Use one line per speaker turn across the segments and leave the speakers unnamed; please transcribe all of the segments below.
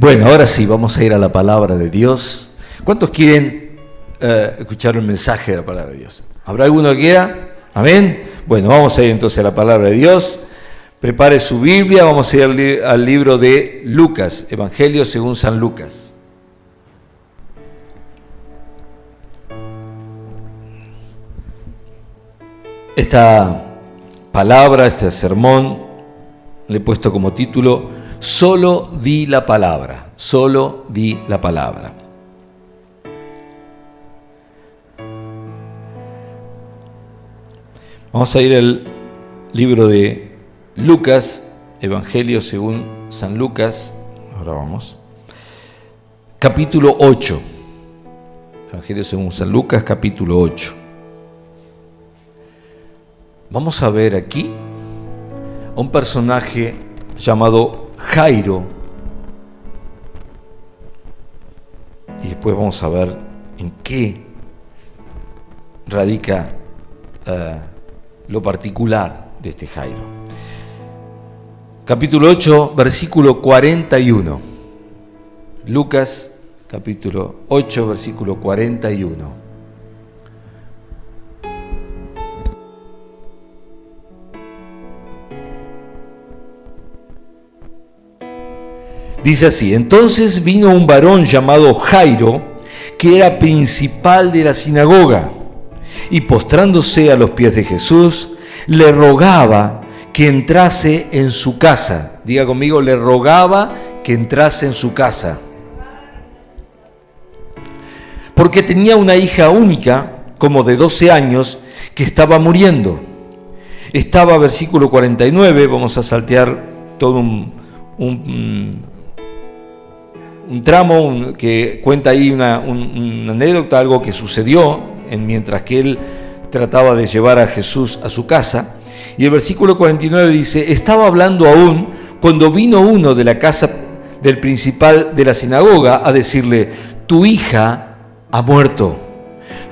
Bueno, ahora sí, vamos a ir a la palabra de Dios. ¿Cuántos quieren escuchar un mensaje de la palabra de Dios? ¿Habrá alguno que quiera? ¿Amén? Bueno, vamos a ir entonces a la palabra de Dios. Prepare su Biblia, vamos a ir al libro de Lucas, Evangelio según San Lucas. Esta palabra, este sermón, le he puesto como título, Solo di la palabra, solo di la palabra. Vamos a ir al libro de Lucas, Evangelio según San Lucas, ahora vamos, capítulo 8, Evangelio según San Lucas, capítulo 8. Vamos a ver aquí a un personaje llamado Jairo y después vamos a ver en qué radica lo particular de este Jairo. Capítulo 8, versículo 41. Lucas, capítulo 8, versículo 41. Dice así: entonces vino un varón llamado Jairo, que era principal de la sinagoga, y postrándose a los pies de Jesús, le rogaba que entrase en su casa. Diga conmigo, le rogaba que entrase en su casa. Porque tenía una hija única, como de 12 años, que estaba muriendo. Estaba, versículo 49, vamos a saltear todo un tramo que cuenta ahí una anécdota, algo que sucedió mientras que él trataba de llevar a Jesús a su casa. Y el versículo 49 dice: estaba hablando aún cuando vino uno de la casa del principal de la sinagoga a decirle: tu hija ha muerto,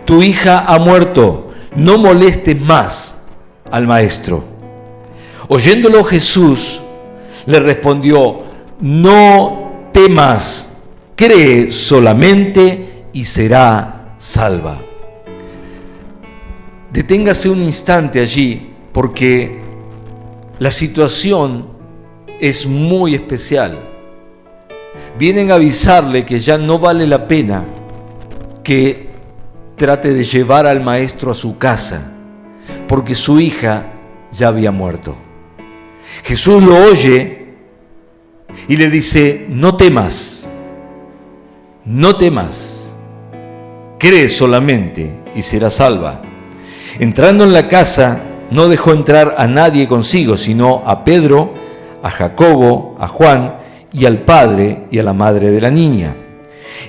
tu hija ha muerto, no molestes más al maestro. Oyéndolo Jesús le respondió: no temas, cree solamente y será salva. Deténgase un instante allí, porque la situación es muy especial. Vienen a avisarle que ya no vale la pena que trate de llevar al maestro a su casa, porque su hija ya había muerto. Jesús lo oye y le dice: no temas, no temas, cree solamente y serás salva. Entrando en la casa, no dejó entrar a nadie consigo, sino a Pedro, a Jacobo, a Juan y al padre y a la madre de la niña.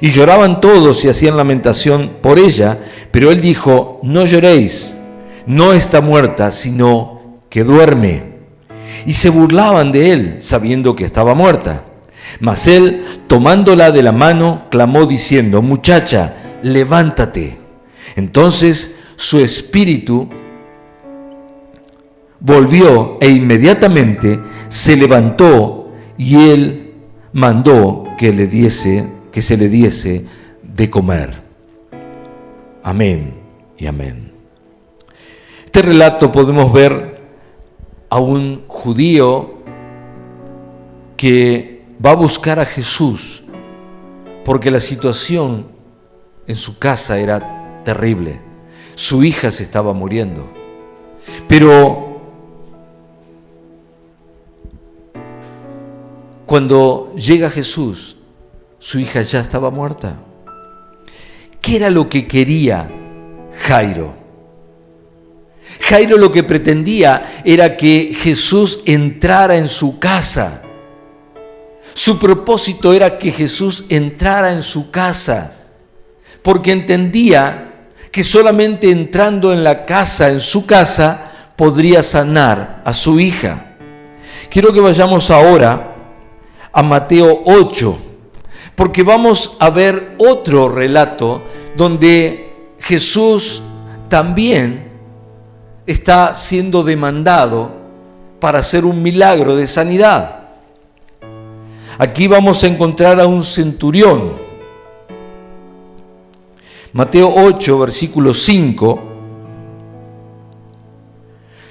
Y lloraban todos y hacían lamentación por ella, pero él dijo: no lloréis, no está muerta, sino que duerme. Y se burlaban de él, sabiendo que estaba muerta. Mas él, tomándola de la mano, clamó diciendo: muchacha, levántate. Entonces su espíritu volvió e inmediatamente se levantó, y él mandó que se le diese de comer. Amén y amén. Este relato podemos ver a un judío que va a buscar a Jesús porque la situación en su casa era terrible. Su hija se estaba muriendo. Pero cuando llega Jesús, su hija ya estaba muerta. ¿Qué era lo que quería Jairo? Jairo lo que pretendía era que Jesús entrara en su casa. Su propósito era que Jesús entrara en su casa, porque entendía que solamente entrando en la casa, en su casa, podría sanar a su hija. Quiero que vayamos ahora a Mateo 8, porque vamos a ver otro relato donde Jesús también está siendo demandado para hacer un milagro de sanidad. Aquí vamos a encontrar a un centurión. Mateo 8, versículo 5.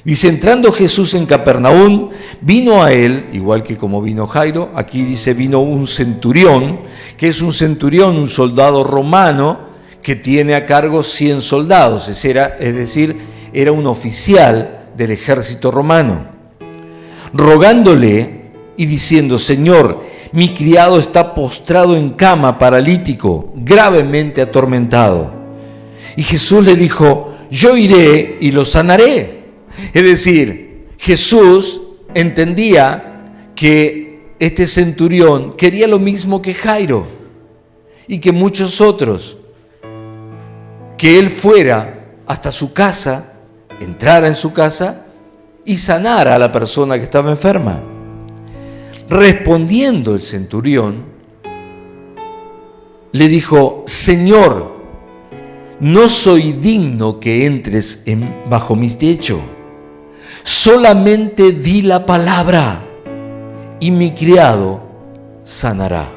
Dice, entrando Jesús en Capernaum, vino a él, igual que como vino Jairo, aquí dice vino un centurión. ¿Qué es un centurión? Un soldado romano que tiene a cargo 100 soldados, es decir, era un oficial del ejército romano. Rogándole y diciendo, Señor, mi criado está postrado en cama, paralítico, gravemente atormentado. Y Jesús le dijo, yo iré y lo sanaré. Es decir, Jesús entendía que este centurión quería lo mismo que Jairo y que muchos otros, que él fuera hasta su casa, entrara en su casa y sanara a la persona que estaba enferma. Respondiendo el centurión, le dijo, Señor, no soy digno que entres bajo mi techo. Solamente di la palabra y mi criado sanará.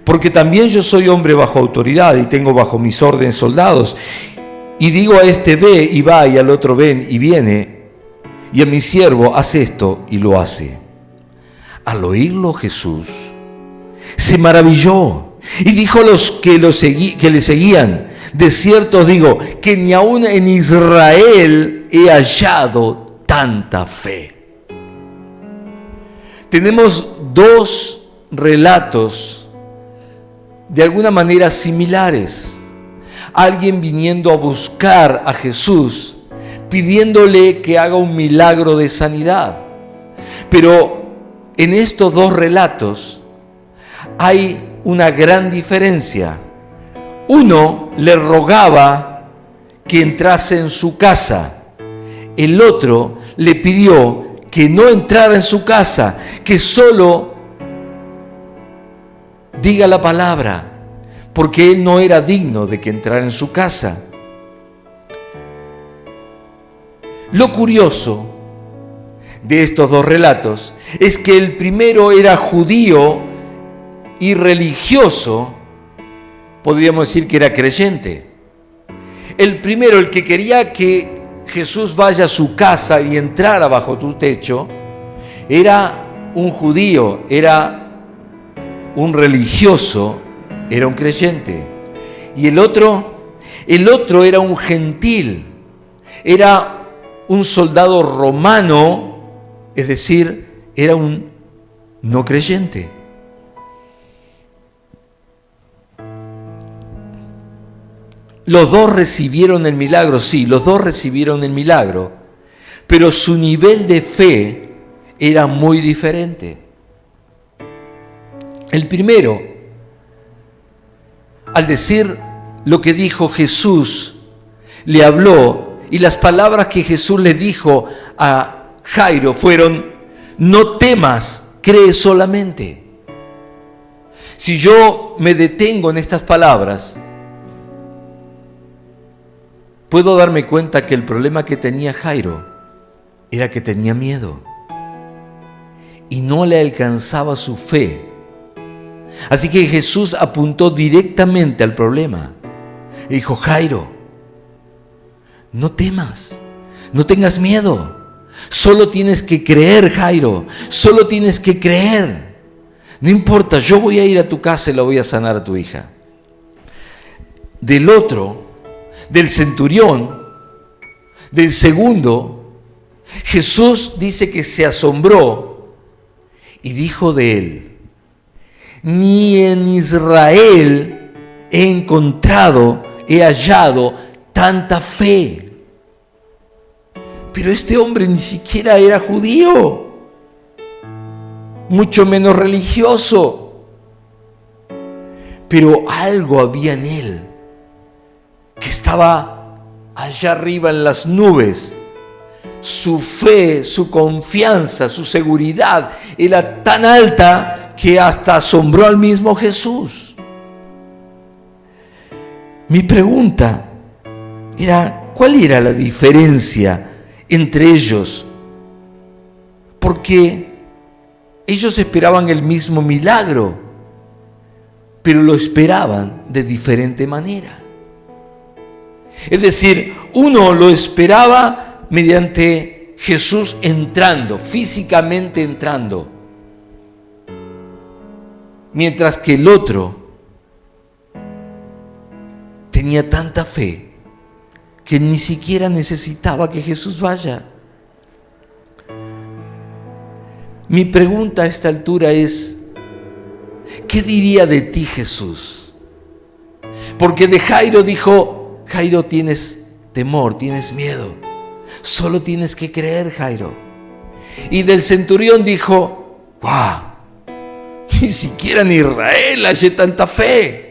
Porque también yo soy hombre bajo autoridad y tengo bajo mis órdenes soldados. Y digo a este ve y va, y al otro ven y viene, y a mi siervo haz esto y lo hace. Al oírlo Jesús se maravilló y dijo a los que le seguían, de cierto os digo que ni aun en Israel he hallado tanta fe. Tenemos dos relatos de alguna manera similares. Alguien viniendo a buscar a Jesús, pidiéndole que haga un milagro de sanidad. Pero en estos dos relatos hay una gran diferencia. Uno le rogaba que entrase en su casa. El otro le pidió que no entrara en su casa, que solo diga la palabra, porque él no era digno de que entrara en su casa. Lo curioso de estos dos relatos es que el primero era judío y religioso, podríamos decir que era creyente. El primero, el que quería que Jesús vaya a su casa y entrara bajo tu techo, era un judío, era un religioso, era un creyente. Y el otro era un gentil, era un soldado romano, es decir, era un no creyente. Los dos recibieron el milagro, sí, los dos recibieron el milagro, pero su nivel de fe era muy diferente. El primero, al decir lo que dijo Jesús, le habló, y las palabras que Jesús le dijo a Jairo fueron, no temas, cree solamente. Si yo me detengo en estas palabras, puedo darme cuenta que el problema que tenía Jairo era que tenía miedo y no le alcanzaba su fe. Así que Jesús apuntó directamente al problema y dijo, Jairo, no temas, no tengas miedo, solo tienes que creer, Jairo, solo tienes que creer. No importa, yo voy a ir a tu casa y la voy a sanar a tu hija. Del otro, del centurión, del segundo, Jesús dice que se asombró y dijo de él, ni en Israel he hallado tanta fe. Pero este hombre ni siquiera era judío, mucho menos religioso. Pero algo había en él que estaba allá arriba en las nubes. Su fe, su confianza, su seguridad era tan alta que hasta asombró al mismo Jesús. Mi pregunta era, ¿cuál era la diferencia entre ellos? Porque ellos esperaban el mismo milagro, pero lo esperaban de diferente manera. Es decir, uno lo esperaba mediante Jesús entrando, físicamente entrando, mientras que el otro tenía tanta fe que ni siquiera necesitaba que Jesús vaya. Mi pregunta a esta altura es, ¿qué diría de ti Jesús? Porque de Jairo dijo, Jairo, tienes temor, tienes miedo, solo tienes que creer, Jairo. Y del centurión dijo, ¡guau! Ni siquiera en Israel hay tanta fe.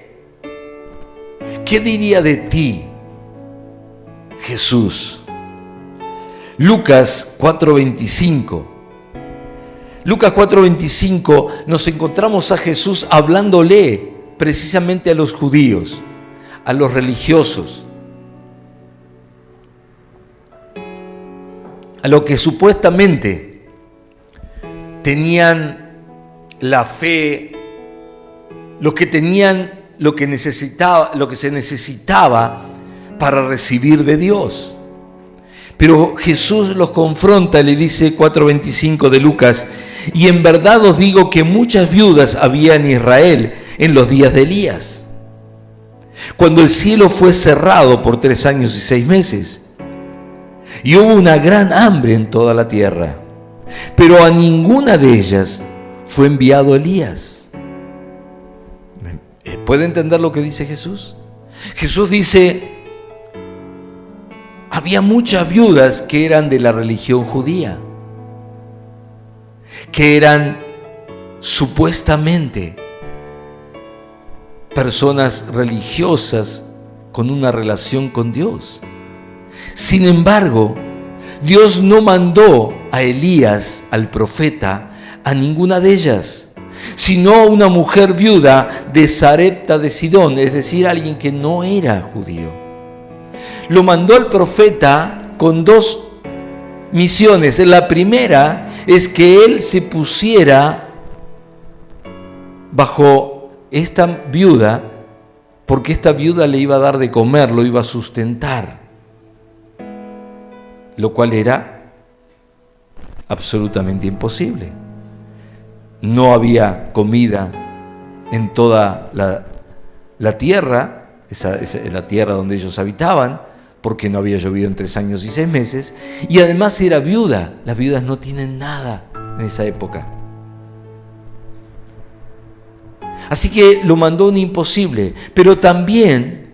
¿Qué diría de ti Jesús? Lucas 4:25. Lucas 4:25 nos encontramos a Jesús hablándole precisamente a los judíos, a los religiosos, a los que supuestamente tenían la fe, los que tenían lo que se necesitaba para recibir de Dios. Pero Jesús los confronta, le dice 4:25 de Lucas, y en verdad os digo que muchas viudas había en Israel en los días de Elías, cuando el cielo fue cerrado por 3 años y 6 meses, y hubo una gran hambre en toda la tierra, pero a ninguna de ellas fue enviado Elías. ¿Puede entender lo que dice Jesús? Jesús dice, había muchas viudas que eran de la religión judía, que eran supuestamente personas religiosas con una relación con Dios. Sin embargo, Dios no mandó a Elías, al profeta, a ninguna de ellas, sino a una mujer viuda de Sarepta de Sidón, es decir, alguien que no era judío. Lo mandó el profeta con 2 misiones. La primera es que él se pusiera bajo esta viuda, porque esta viuda le iba a dar de comer, lo iba a sustentar, lo cual era absolutamente imposible. No había comida en toda la tierra, esa es la tierra donde ellos habitaban, porque no había llovido en 3 años y 6 meses, y además era viuda. Las viudas no tienen nada en esa época. Así que lo mandó un imposible, pero también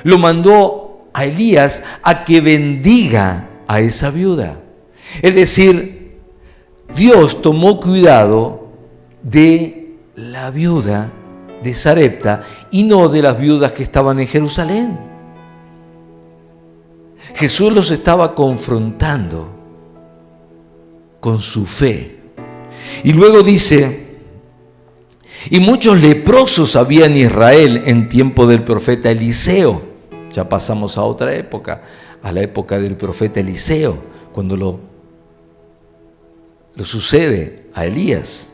lo mandó a Elías a que bendiga a esa viuda. Es decir, Dios tomó cuidado de la viuda de Sarepta y no de las viudas que estaban en Jerusalén. Jesús los estaba confrontando con su fe. Y luego dice, y muchos leprosos había en Israel en tiempo del profeta Eliseo. Ya pasamos a otra época, a la época del profeta Eliseo, cuando lo sucede a Elías.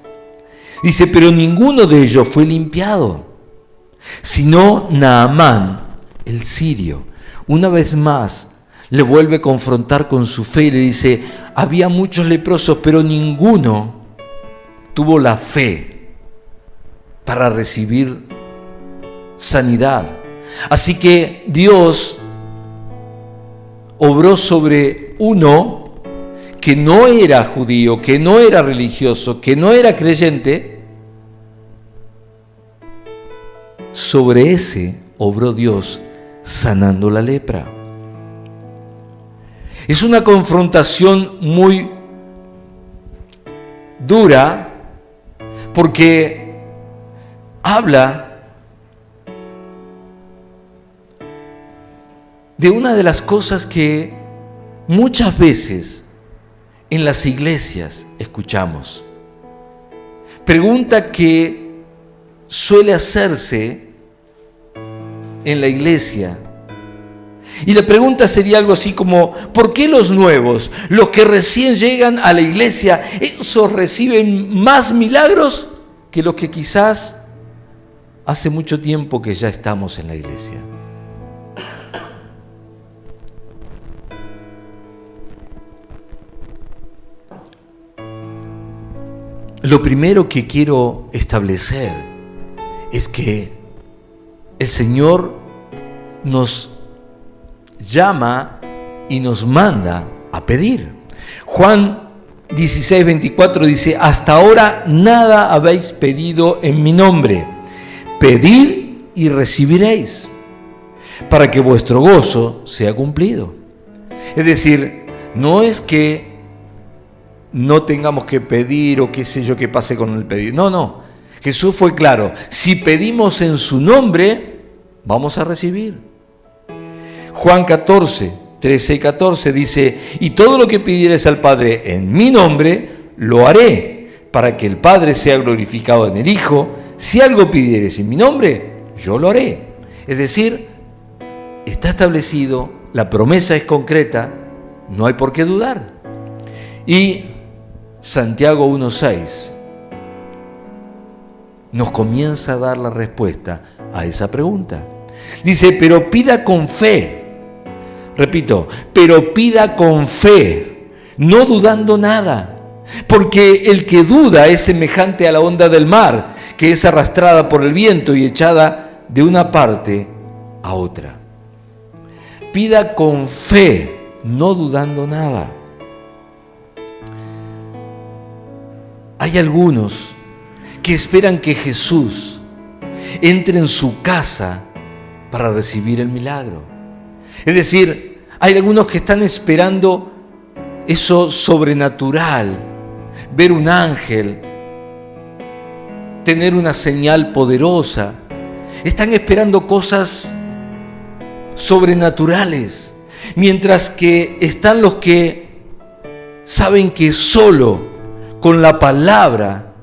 Dice, pero ninguno de ellos fue limpiado, sino Naamán, el sirio. Una vez más, le vuelve a confrontar con su fe y le dice, había muchos leprosos, pero ninguno tuvo la fe para recibir sanidad. Así que Dios obró sobre uno que no era judío, que no era religioso, que no era creyente. Sobre ese obró Dios sanando la lepra. Es una confrontación muy dura porque habla de una de las cosas que muchas veces en las iglesias escuchamos. Pregunta que suele hacerse en la iglesia Y la pregunta sería algo así como, ¿por qué los nuevos, los que recién llegan a la iglesia, esos reciben más milagros que los que quizás hace mucho tiempo que ya estamos en la iglesia? Lo primero que quiero establecer es que el Señor nos llama y nos manda a pedir. Juan 16:24 dice: hasta ahora nada habéis pedido en mi nombre. Pedid y recibiréis, para que vuestro gozo sea cumplido. Es decir, no es que no tengamos que pedir o qué sé yo que pase con el pedir. No. Jesús fue claro. Si pedimos en su nombre, vamos a recibir. Juan 13 y 14 dice: y todo lo que pidieres al Padre en mi nombre, lo haré, para que el Padre sea glorificado en el Hijo. Si algo pidieres en mi nombre, yo lo haré. Es decir, está establecido, la promesa es concreta, no hay por qué dudar. Y Santiago 1:6 nos comienza a dar la respuesta a esa pregunta. Dice: pero pida con fe. Repito, pero pida con fe, no dudando nada. Porque el que duda es semejante a la onda del mar, que es arrastrada por el viento y echada de una parte a otra. Pida con fe, no dudando nada. Hay algunos que esperan que Jesús entre en su casa para recibir el milagro. Es decir, hay algunos que están esperando eso sobrenatural, ver un ángel, tener una señal poderosa. Están esperando cosas sobrenaturales, mientras que están los que saben que solo con la palabra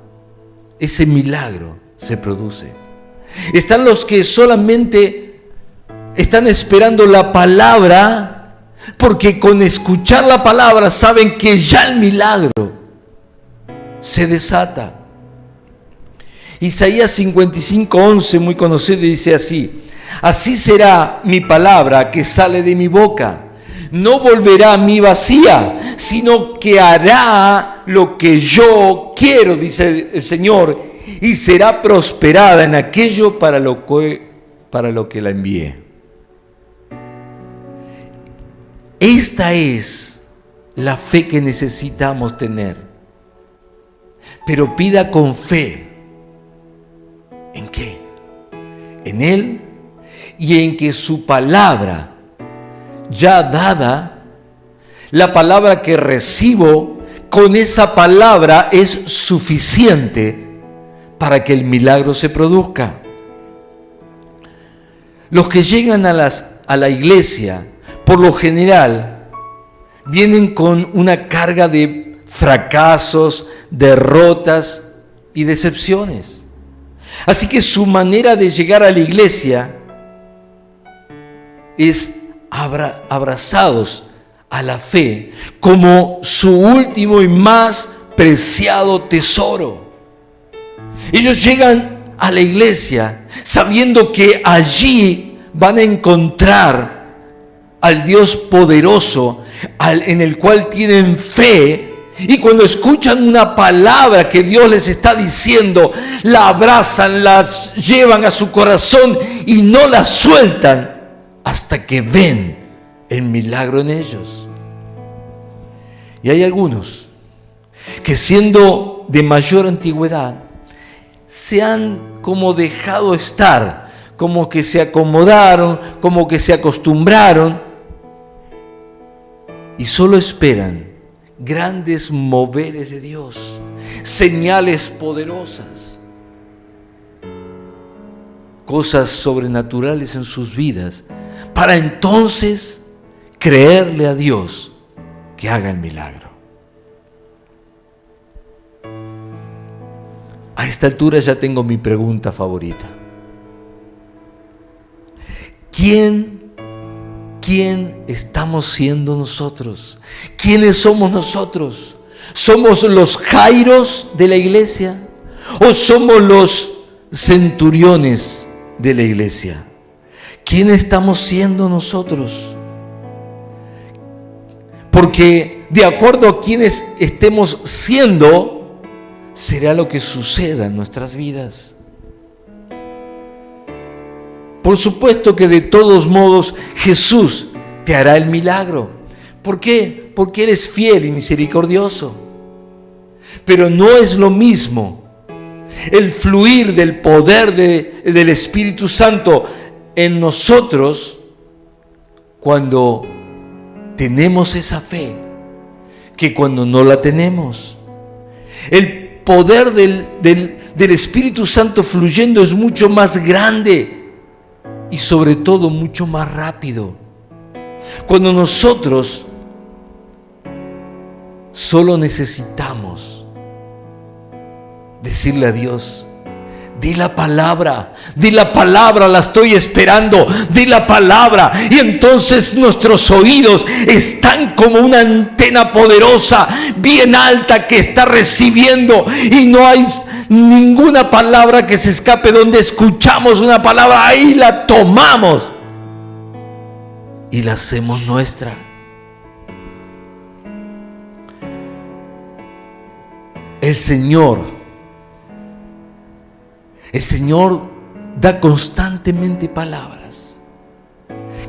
ese milagro se produce. Están los que solamente están esperando la palabra, porque con escuchar la palabra saben que ya el milagro se desata. Isaías 55:11, muy conocido, dice así: así será mi palabra que sale de mi boca. No volverá a mí vacía, sino que hará lo que yo quiero, dice el Señor, y será prosperada en aquello para lo que la envié. Esta es la fe que necesitamos tener. Pero pida con fe. ¿En qué? En Él y en que su palabra ya dada, la palabra que recibo, con esa palabra es suficiente para que el milagro se produzca. Los que llegan a la iglesia, por lo general, vienen con una carga de fracasos, derrotas y decepciones. Así que su manera de llegar a la iglesia es abrazados a la fe como su último y más preciado tesoro. Ellos llegan a la iglesia sabiendo que allí van a encontrar al Dios poderoso, en el cual tienen fe, y cuando escuchan una palabra que Dios les está diciendo, la abrazan, la llevan a su corazón y no la sueltan hasta que ven el milagro en ellos. Y hay algunos que, siendo de mayor antigüedad, se han como dejado estar, como que se acomodaron, como que se acostumbraron y solo esperan grandes moveres de Dios, señales poderosas, cosas sobrenaturales en sus vidas, para entonces creerle a Dios que haga el milagro. A esta altura ya tengo mi pregunta favorita. ¿Quién ¿quién estamos siendo nosotros? ¿Quiénes somos nosotros? ¿Somos los Jairos de la iglesia o somos los centuriones de la iglesia? ¿Quién estamos siendo nosotros? Porque de acuerdo a quienes estemos siendo, será lo que suceda en nuestras vidas. Por supuesto que de todos modos Jesús te hará el milagro. ¿Por qué? Porque Él es fiel y misericordioso. Pero no es lo mismo el fluir del poder del Espíritu Santo en nosotros cuando tenemos esa fe que cuando no la tenemos. El poder del Espíritu Santo fluyendo es mucho más grande y sobre todo mucho más rápido. Cuando nosotros solo necesitamos decirle a Dios: di la palabra, la estoy esperando, di la palabra. Y entonces nuestros oídos están como una antena poderosa, bien alta, que está recibiendo, y no hay ninguna palabra que se escape. Donde escuchamos una palabra, ahí la tomamos y la hacemos nuestra. El Señor da constantemente palabras.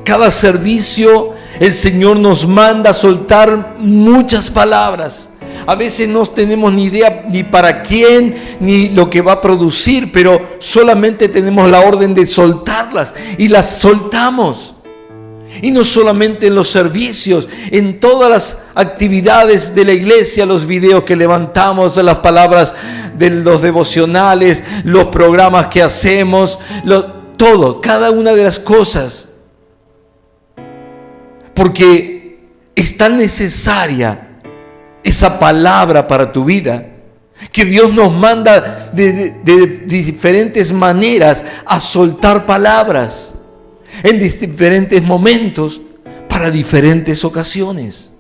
Cada servicio el Señor nos manda a soltar muchas palabras. A veces no tenemos ni idea ni para quién ni lo que va a producir, pero solamente tenemos la orden de soltarlas y las soltamos. Y no solamente en los servicios, en todas las actividades de la iglesia, los videos que levantamos, las palabras de los devocionales, los programas que hacemos, todo, cada una de las cosas. Porque es tan necesaria esa palabra para tu vida, que Dios nos manda de diferentes maneras a soltar palabras en diferentes momentos, para diferentes ocasiones.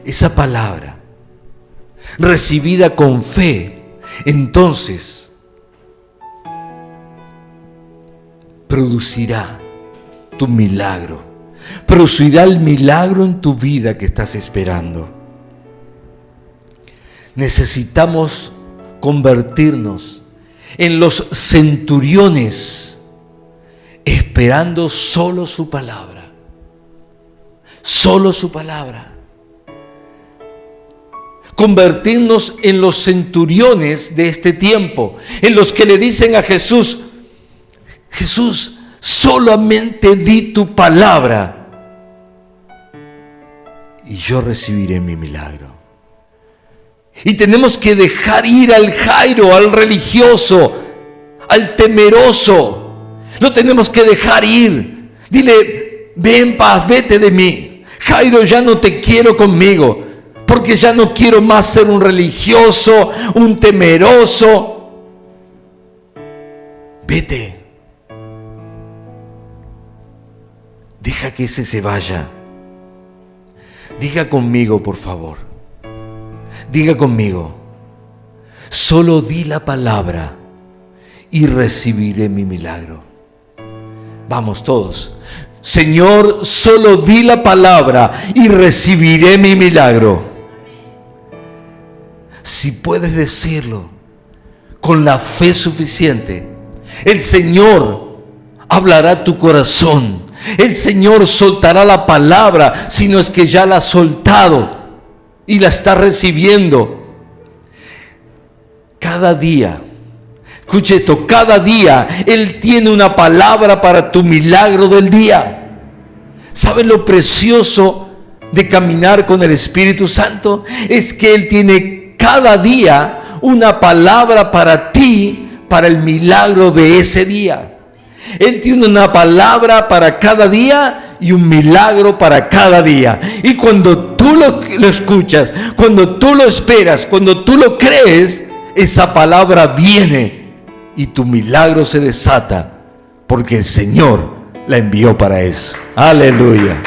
Esa palabra, recibida con fe, entonces producirá tu milagro, producirá el milagro en tu vida que estás esperando. Necesitamos convertirnos en los centuriones, esperando solo su palabra. Solo su palabra. Convertirnos en los centuriones de este tiempo, en los que le dicen a Jesús: Jesús, solamente di tu palabra y yo recibiré mi milagro. Y tenemos que dejar ir al Jairo, al religioso, al temeroso. Lo tenemos que dejar ir. Dile: ve en paz, vete de mí. Jairo, ya no te quiero conmigo, porque ya no quiero más ser un religioso, un temeroso. Vete. Deja que ese se vaya. Diga conmigo, por favor. Diga conmigo: solo di la palabra y recibiré mi milagro. Vamos todos. Señor, solo di la palabra y recibiré mi milagro. Si puedes decirlo con la fe suficiente, el Señor hablará a tu corazón. El Señor soltará la palabra, si no es que ya la ha soltado y la está recibiendo. Cada día, escuche esto, cada día Él tiene una palabra para tu milagro del día. ¿Sabes lo precioso de caminar con el Espíritu Santo? Es que Él tiene cada día una palabra para ti, para el milagro de ese día. Él tiene una palabra para cada día y un milagro para cada día. Y cuando tú lo escuchas, cuando tú lo esperas, cuando tú lo crees, esa palabra viene y tu milagro se desata porque el Señor la envió para eso. Aleluya.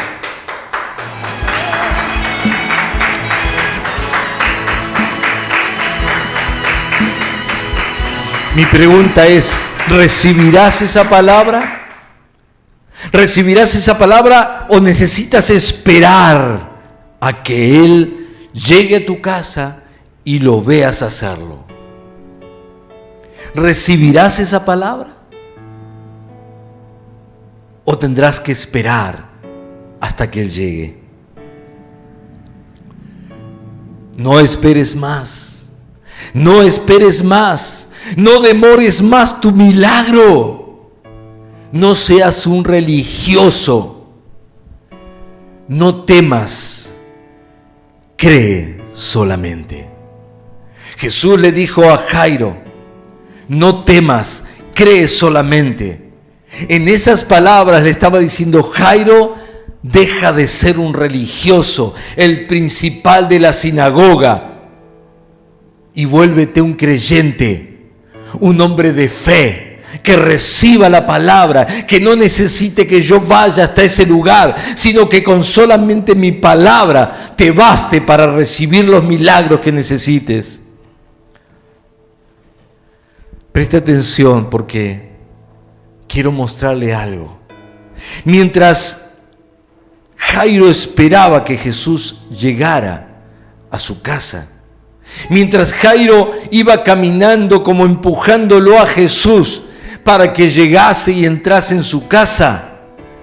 Mi pregunta es, ¿recibirás esa palabra? ¿Recibirás esa palabra o necesitas esperar a que Él llegue a tu casa y lo veas hacerlo? ¿Recibirás esa palabra? ¿O tendrás que esperar hasta que Él llegue? No esperes más. No esperes más. No demores más tu milagro. No seas un religioso. No temas. Cree solamente. Jesús le dijo a Jairo, no temas, cree solamente. En esas palabras le estaba diciendo, Jairo, deja de ser un religioso, el principal de la sinagoga, y vuélvete un creyente, un hombre de fe, que reciba la palabra, que no necesite que yo vaya hasta ese lugar, sino que con solamente mi palabra te baste para recibir los milagros que necesites. Preste atención porque quiero mostrarle algo. Mientras Jairo esperaba que Jesús llegara a su casa, mientras Jairo iba caminando como empujándolo a Jesús para que llegase y entrase en su casa,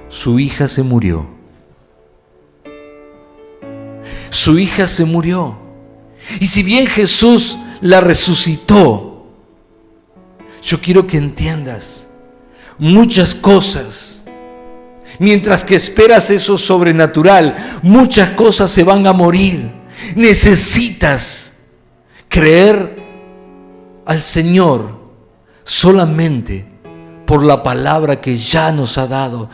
su hija se murió. Su hija se murió. Y si bien Jesús la resucitó, yo quiero que entiendas muchas cosas. Mientras que esperas eso sobrenatural, muchas cosas se van a morir. Necesitas creer al Señor solamente por la palabra que ya nos ha dado.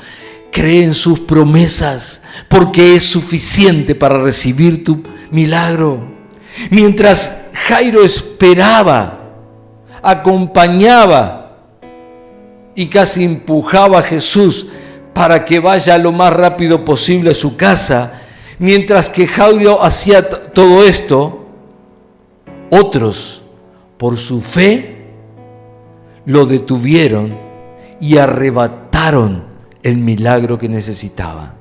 Cree en sus promesas porque es suficiente para recibir tu milagro. Mientras Jairo esperaba, acompañaba y casi empujaba a Jesús para que vaya lo más rápido posible a su casa, mientras que Jairo hacía todo esto, otros, por su fe, lo detuvieron y arrebataron el milagro que necesitaba.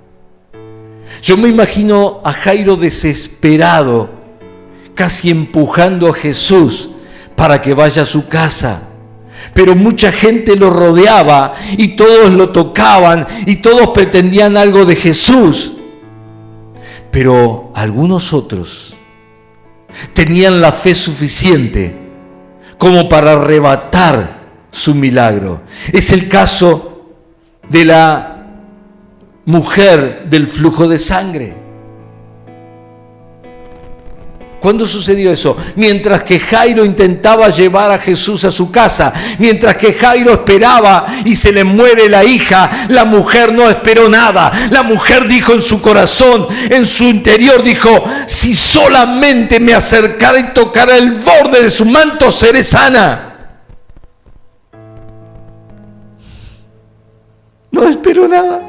Yo me imagino a Jairo desesperado, casi empujando a Jesús para que vaya a su casa. Pero mucha gente lo rodeaba y todos lo tocaban y todos pretendían algo de Jesús. Pero algunos otros tenían la fe suficiente como para arrebatar su milagro. Es el caso de la mujer del flujo de sangre. ¿Cuándo sucedió eso? Mientras que Jairo intentaba llevar a Jesús a su casa, mientras que Jairo esperaba y se le muere la hija, la mujer no esperó nada. La mujer dijo en su corazón, en su interior dijo, si solamente me acercara y tocara el borde de su manto, seré sana. No esperó nada.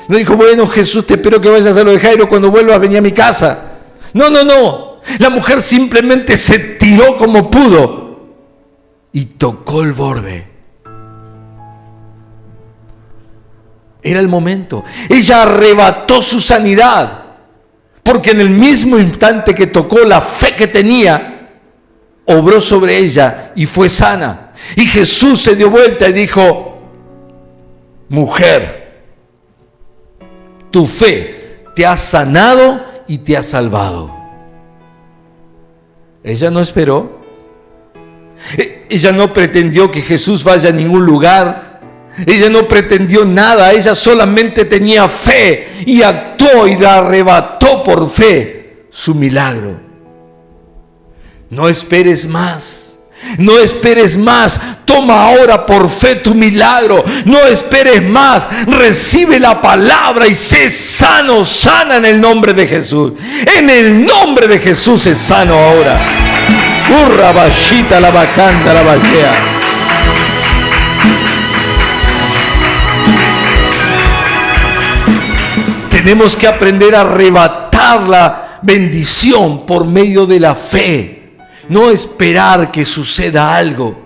No dijo, bueno, Jesús, te espero que vayas a lo de Jairo, cuando vuelvas vení a mi casa. No. La mujer simplemente se tiró como pudo y tocó el borde. Era el momento. Ella arrebató su sanidad, porque en el mismo instante que tocó, la fe que tenía obró sobre ella y fue sana. Y Jesús se dio vuelta y dijo, mujer, tu fe te ha sanado y te ha salvado. Ella no esperó. Ella no pretendió que Jesús vaya a ningún lugar. Ella no pretendió nada. Ella solamente tenía fe y actuó y la arrebató por fe su milagro. No esperes más. No esperes más. Toma ahora por fe tu milagro. No esperes más. Recibe la palabra y sé sano, sana en el nombre de Jesús. En el nombre de Jesús es sano ahora. Urra bashita la bacanda la bashea. Tenemos que aprender a arrebatar la bendición por medio de la fe, no esperar que suceda algo.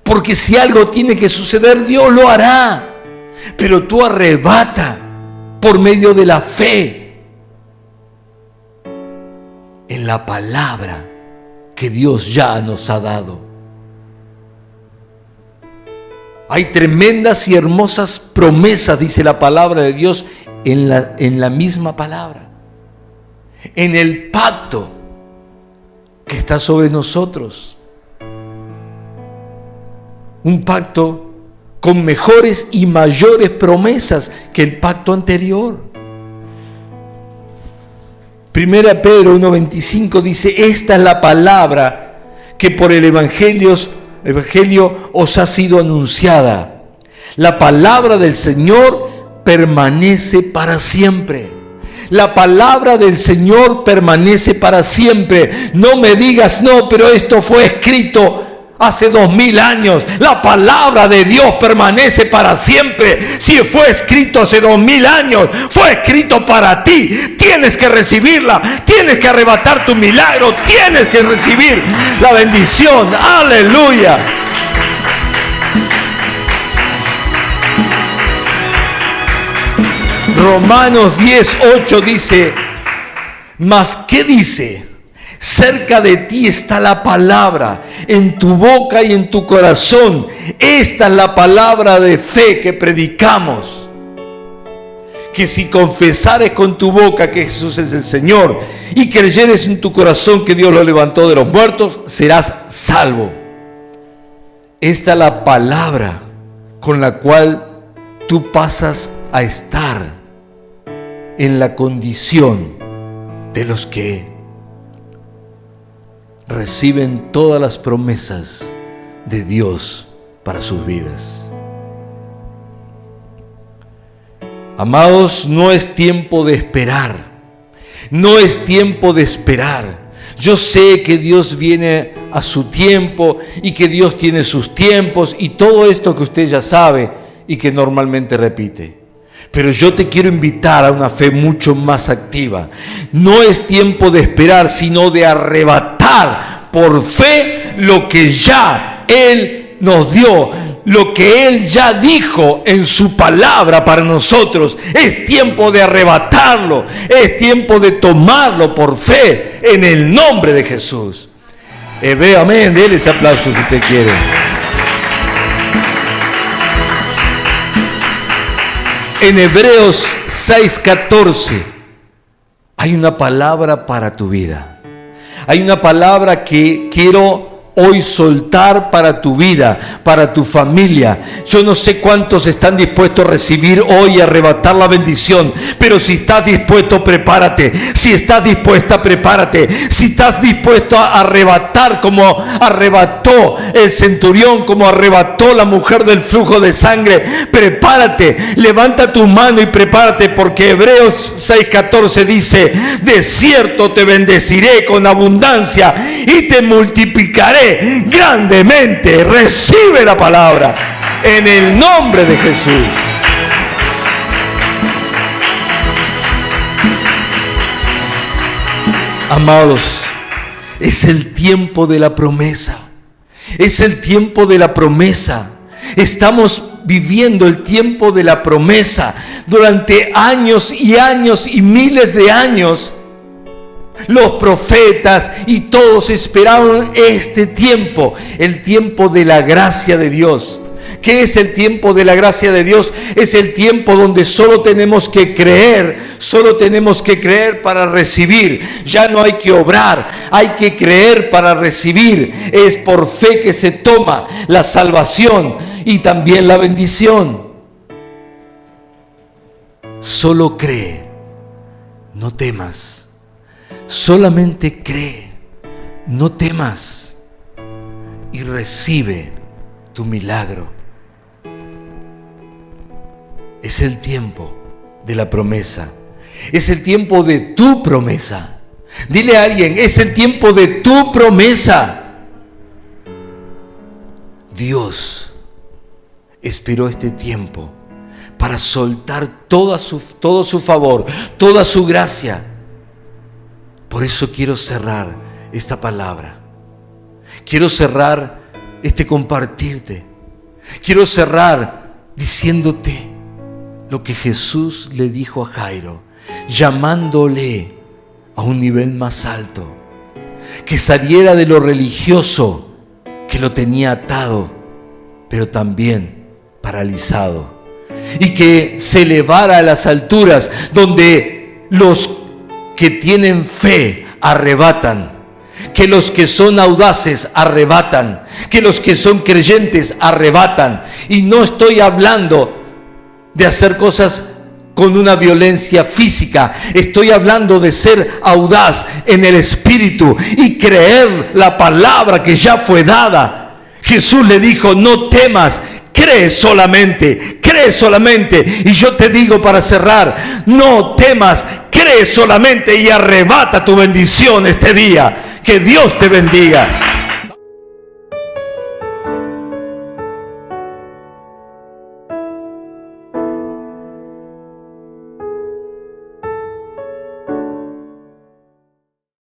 Porque si algo tiene que suceder, Dios lo hará. Pero tú arrebata por medio de la fe en la palabra que Dios ya nos ha dado. Hay tremendas y hermosas promesas, dice la palabra de Dios, en la misma palabra. En el pacto que está sobre nosotros. Un pacto con mejores y mayores promesas que el pacto anterior. Primera Pedro 1:25 dice: esta es la palabra que por el Evangelio os ha sido anunciada. La palabra del Señor permanece para siempre. La palabra del Señor permanece para siempre. No me digas, no, pero esto fue escrito hace 2000 años. La palabra de Dios permanece para siempre. Si fue escrito hace 2000 años, fue escrito para ti. Tienes que recibirla, tienes que arrebatar tu milagro, tienes que recibir la bendición. Aleluya. Romanos 10:8 dice: mas ¿qué dice? Cerca de ti está la palabra, en tu boca y en tu corazón. Esta es la palabra de fe que predicamos. Que si confesares con tu boca que Jesús es el Señor y creyeres en tu corazón que Dios lo levantó de los muertos, serás salvo. Esta es la palabra con la cual tú pasas a estar en la condición de los que reciben todas las promesas de Dios para sus vidas. Amados, no es tiempo de esperar. No es tiempo de esperar. Yo sé que Dios viene a su tiempo y que Dios tiene sus tiempos y todo esto que usted ya sabe y que normalmente repite. Pero yo te quiero invitar a una fe mucho más activa. No es tiempo de esperar, sino de arrebatar por fe lo que ya Él nos dio, lo que Él ya dijo en su palabra para nosotros. Es tiempo de arrebatarlo, es tiempo de tomarlo por fe en el nombre de Jesús. Amén, déle ese aplauso si usted quiere. En Hebreos 6:14 hay una palabra para tu vida. Hay una palabra que quiero hoy soltar para tu vida, para tu familia. Yo no sé cuántos están dispuestos a recibir hoy y arrebatar la bendición, pero si estás dispuesto, prepárate. Si estás dispuesta, prepárate. Si estás dispuesto a arrebatar como arrebató el centurión, como arrebató la mujer del flujo de sangre, prepárate. Levanta tu mano y prepárate, porque Hebreos 6:14 dice: de cierto te bendeciré con abundancia y te multiplicaré grandemente. Recibe la palabra en el nombre de Jesús. Amados, es el tiempo de la promesa. Es el tiempo de la promesa. Estamos viviendo el tiempo de la promesa. Durante años y años y miles de años, los profetas y todos esperaron este tiempo, el tiempo de la gracia de Dios. ¿Qué es el tiempo de la gracia de Dios? Es el tiempo donde solo tenemos que creer para recibir. Ya no hay que obrar, hay que creer para recibir. Es por fe que se toma la salvación y también la bendición. Solo cree, no temas. Solamente cree, no temas y recibe tu milagro. Es el tiempo de la promesa. Es el tiempo de tu promesa. Dile a alguien: es el tiempo de tu promesa. Dios esperó este tiempo para soltar todo su favor, toda su gracia. Por eso quiero cerrar esta palabra. Quiero cerrar este compartirte. Quiero cerrar diciéndote lo que Jesús le dijo a Jairo, llamándole a un nivel más alto, que saliera de lo religioso que lo tenía atado, pero también paralizado, y que se elevara a las alturas donde los que tienen fe arrebatan, que los que son audaces arrebatan, que los que son creyentes arrebatan. Y no estoy hablando de hacer cosas con una violencia física, estoy hablando de ser audaz en el espíritu y creer la palabra que ya fue dada. Jesús le dijo: no temas, cree solamente, cree solamente. Y yo te digo para cerrar, no temas, cree solamente y arrebata tu bendición este día. Que Dios te bendiga.